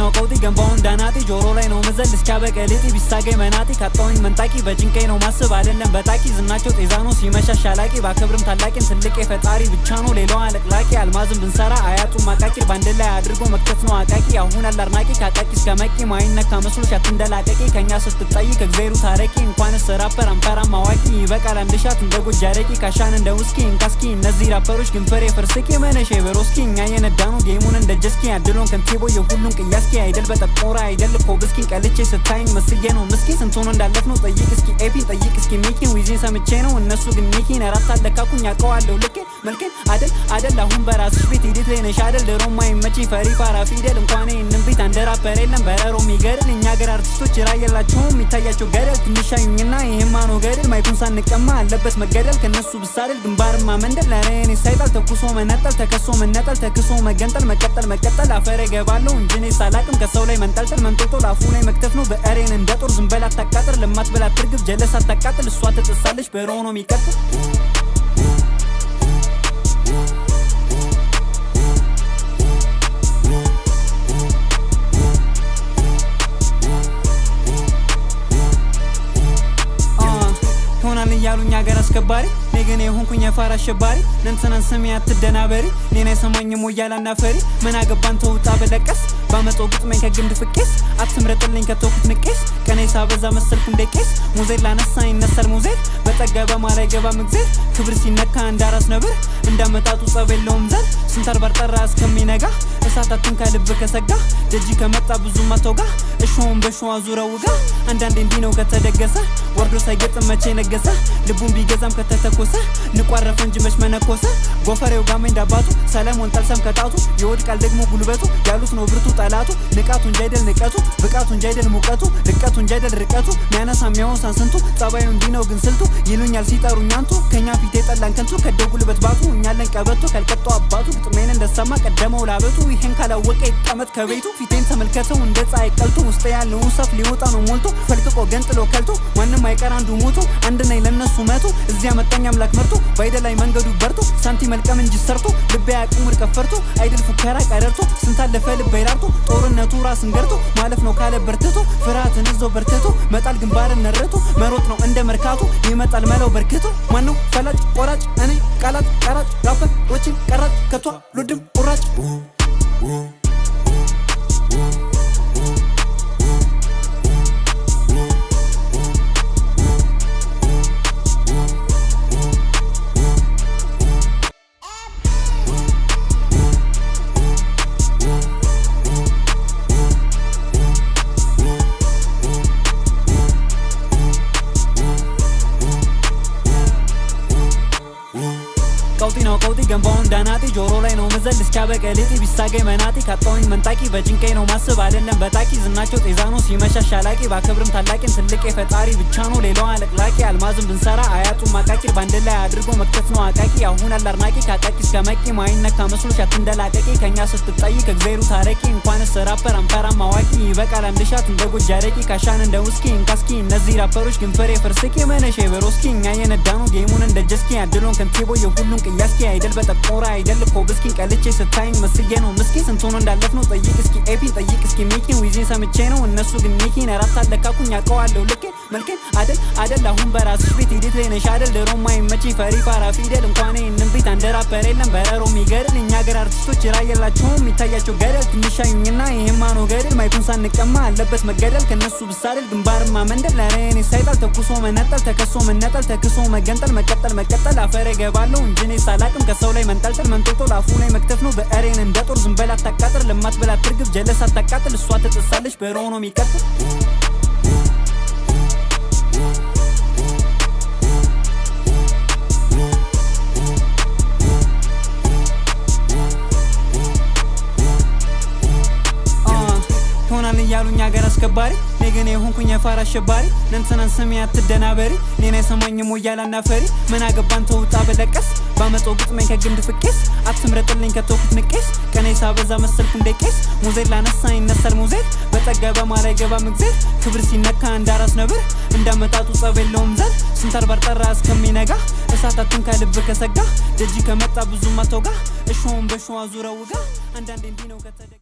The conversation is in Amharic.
ነው ቀውጢ ገንባውን ዳናጢ ጆሮ ላይ ነው መዘል እስኪያበቀልጢ ቢሳገኝ መናጢ ካጣውኝ መንጣቂ በጭንቀይ ነው ማስብ አይደለም በጣቂ ዝናቸው ጤዛ ነው ሲመሻሽ አላቂ ባከብርም ታላቂን ትልቅ የፈጣሪ ብቻ ነው ሌላው አለቅላቂ አልማዝም ብንሰራ አያጡም አቃቂር ባንድ ላይ አድርጎ መክተት ነው አቃቂ አሁን አላርናቂ ካቃቂ እስከመቂ ማይነካ መስሎሽ አትንደላቀቂ ከኛ ስትጠይቅ እግዚአብሔሩ ታረቂ እንኳንስ ራፐር አንፈራም አዋቂ ይበቃል አንድ ሻት እንደ ጎጃረቂ ካሻን እንደ ውስኪ እንካስኪ እነዚህ ራፐሮች ግን ፍሬ ፍርስኪ መነሼ በሮስኪ እኛ የነዳኑ ጌሙን እንደ ጀስኪ አድሎን ከንቲቦ የሁሉን ቅያስኪ አይደል በጠቆራ አይደል ኮብስኪ ቀልቼ ስታይኝ መስዬ ነው ምስኪ ስንቶን እንዳለፍ ነው ጠይቅ እስኪ ኤፒን ጠይቅ እስኪ ሚኪን ዊዚን ሰምቼ ነው እነሱ ግን ሚኪን አራት አለካኩኝ ያቀዋለሁ ልኬ መልኬን አደል አሁን በራስሽ ቤት ሂደት ላይ ነሽ አደል ድሮማ ይመችኝ ፈሪ ፋራ ፊደል እንኳን ይህንን ቤት አንደ ራፐር የለም በረሮ የሚገድል እኛ ገር አርቲስቶች ራየላቸውም የሚታያቸው ገደል ትንሽ አዩኝና ይህማ ነው ገድል ማይኩን ሳንቀማ አለበት መገደል ከነሱ ብሳደል ግንባርማ መንደል ለእኔ ሳይጣል ተኩሶ መነጠል ተከሶ መነጠል ተክሶ መገንጠል መቀጠል አፈር ገባለሁ እንጂ እኔ ሳላቅም ከሰው ላይ መንጠልጠል መንጦጦል አፉ ላይ መክተፍ ነው በእሬን እንደ ጦር ዝም በላ አታቃጥር ለማትበላ ትርግብ ጀለስ አታቃጥል እሷ ትጥሳለች በሮ ነው የሚቀጥል ያሉኝ ሀገር አስከባሪ ነገኔ ሆንኩኝ የፋራ አሸባሪ ነንተናን ስሜ አትደናበሪ ኔና የሰማኝም ወያላና ፈሪ ምን አገባን ተውጣ በለቀስ ባመጣው ግጥመኝ ከግንድ ፍቄስ አትምረጥልኝ ከተውኩት ንቄስ ቀኔ ሳበዛ መሰልኩ እንደ ቄስ ሙዜር ላነሳ ይነሳል ሙዜር በጠገበ ማላይ ገባ ምግዜር ክብር ሲነካ እንዳራስ ነብር እንዳመጣጡ ጸብ የለውም ዘር ስንታር ባርጠራ እስከሚነጋ እሳታትን ከልብ ከሰጋ ደጅ ከመጣ ብዙ ማተውጋ እሾውን በሾዋ ዙረው ጋ አንዳንዴ እንዲህ ነው ከተደገሰ ወርዶ ሳይገጥም መቼ ነገሰ ልቡን ቢገዛም ከተተኮሰ ንቋረፈ እንጂ መች መነኮሰ ጎፈሬው ጋሜ እንዳባቱ ሰለሞን ጠልሰም ከጣቱ ይወድቃል ደግሞ ጉልበቱ ያሉት ነው ብርቱ ጠላቱ ንቃቱ እንጂ አይደል ንቀቱ ብቃቱ እንጂ አይደል ሙቀቱ ርቀቱ እንጂ አይደል ርቀቱ ሚያነሳ ሚያወሳን ስንቱ ጸባዩ እንዲህ ነው ግን ስልቱ ይሉኛል ሲጠሩኝ አንቱ ከኛ ፊት የጠላን ከንቱ ከደው ጉልበት ባቱ እኛለን ቀበቶ ካልቀጦ አባቱ ግጥሜን እንደሰማ ቀደመው ላበቱ ይሄን ካላወቀ ይቀመጥ ከቤቱ ፊቴን ተመልከተው እንደ ፀሐይ ቀልቶ ውስጥ ያለውን ሰፍ ሊወጣ ነው ሞልቶ ፈልቅቆ ገንጥሎ ከልቶ ማንም አይቀር አንዱ ሞቶ አንድ ነኝ ለነሱ መቶ እዚያ መጣኝ አምላክ መርቶ ባይደላይ መንገዱ በርቶ ሳንቲ መልቀም እንጂ ሰርቶ ልቤ ያቁም ርቀት ፈርቶ አይደል ፉከራ ቀረርቶ ስንታለፈ ልቤ ራርቶ ጦርነቱ ራስን ገርቶ ማለፍ ነው ካለ በርትቶ ፍርሃትን እዞ በርትቶ መጣል ግንባርን ነርቶ መሮጥ ነው እንደ መርካቶ ይመጣል መለው በርክቶ ማነው ፈላጭ ቆራጭ እኔ ቃላት ቀራጭ ራፐሮችን ቀራጭ ከቷ ሉድም ቁራጭ ቀውጢ ነው ቀውጢ ገንባውን ዳናጢ ጆሮ ላይ ነው መዘል እስኪያበቀልጢ ቢሳገኝ መናጢ ካጣውኝ መንጣቂ በጭንቀይ ነው ማስብ አይደለም በጣቂ ዝናቸው ጤዛ ነው ሲመሻሽ አላቂ ባከብርም ታላቂን ትልቅ የፈጣሪ ብቻ ነው ሌላው አለቅላቂ አልማዝም ብንሰራ አያጡም አቃቂር ባንድ ላይ አድርጎ መክተት ነው አቃቂ አሁን አላርናቂ ካቃቂ እስከመቂ ማይነካ መስሎሽ አትንደላቀቂ ከኛ ስትጠይቅ እግዚአብሔሩ ታረቂ እንኳንስ ራፐር አንፈራም አዋቂ ይበቃል አንድ ሻት እንደ ጎጃረቂ ካሻን እንደ ውስኪ እንካስኪ እነዚህ ራፐሮች ግን ፍሬ ፍርስኪ መነሼ በሮስኪ እኛ የነዳኑ ጌሙን እንደ ጀስኪ አድሎን ከንቲቦ የሁሉን ቅያስኪ አይደል በጠቆራ አይደል ኮብስኪ ቀልቼ ስታይኝ መስዬ ነው ምስኪ ስንቶን እንዳለፍ ነው ጠይቅ እስኪ ኤፒን ጠይቅ እስኪ ሚኪን ዊዚን ሰምቼ ነው እነሱ ግን ሚኪን አራት አለካኩኝ ያቀዋለሁ ልኬ መልኬን አደል አሁን በራስሽ ቤት ሂደት ላይ ነሽ አደል ድሮማ ይመችኝ ፈሪ ፋራ ፊደል እንኳን ይህንን ቤት አንደ ራፐር የለም በረሮ የሚገድል እኛ ገር አርቲስቶች ራየላቸውም የሚታያቸው ገደል ትንሽ አዩኝና ይህማ ነው ገድል ማይኩን ሳንቀማ አለበት መገደል ከነሱ ብሳደል ግንባርማ መንደል ለእኔ ሳይጣል ተኩሶ መነጠል ተከሶ መነጠል ተክሶ መገንጠል መቀጠል አፈር ገባለሁ እንጂ እኔ ሳላቅም ከሰው ላይ መንጠልጠል መንጦጦል አፉ ላይ መክተፍ ነው በእሬን እንደ ጦር ዝም በላ አታቃጥር ለማትበላ ትርግብ ጀለስ አታቃጥል እሷ ትጥሳለች በሮ ነው የሚቀጥል ያሉኝ ሀገር አስከባሪ ነገኔ ሆንኩኝ የፋራ አሸባሪ ነንተናን ስሜ አትደናበሪ ኔና የሰማኝም ወያላና ፈሪ ምን አገባን ተውጣ በለቀስ ባመጣው ግጥመኝ ከግንድ ፍቄስ አትምረጥልኝ ከተውኩት ንቄስ ቀኔ ሳበዛ መሰልኩ እንደ ቄስ ሙዜር ላነሳ ይነሳል ሙዜር በጠገበ ማላይ ገባ ምግዜር ክብር ሲነካ እንዳራስ ነብር እንዳመጣጡ ጸብ የለውም ዘር ስንታር ባርጠራ እስከሚነጋ እሳታትን ከልብ ከሰጋ ደጅ ከመጣ ብዙ ማተውጋ እሾውን በሾዋ ዙረው ጋ አንዳንዴ እንዲህ ነው ከተደ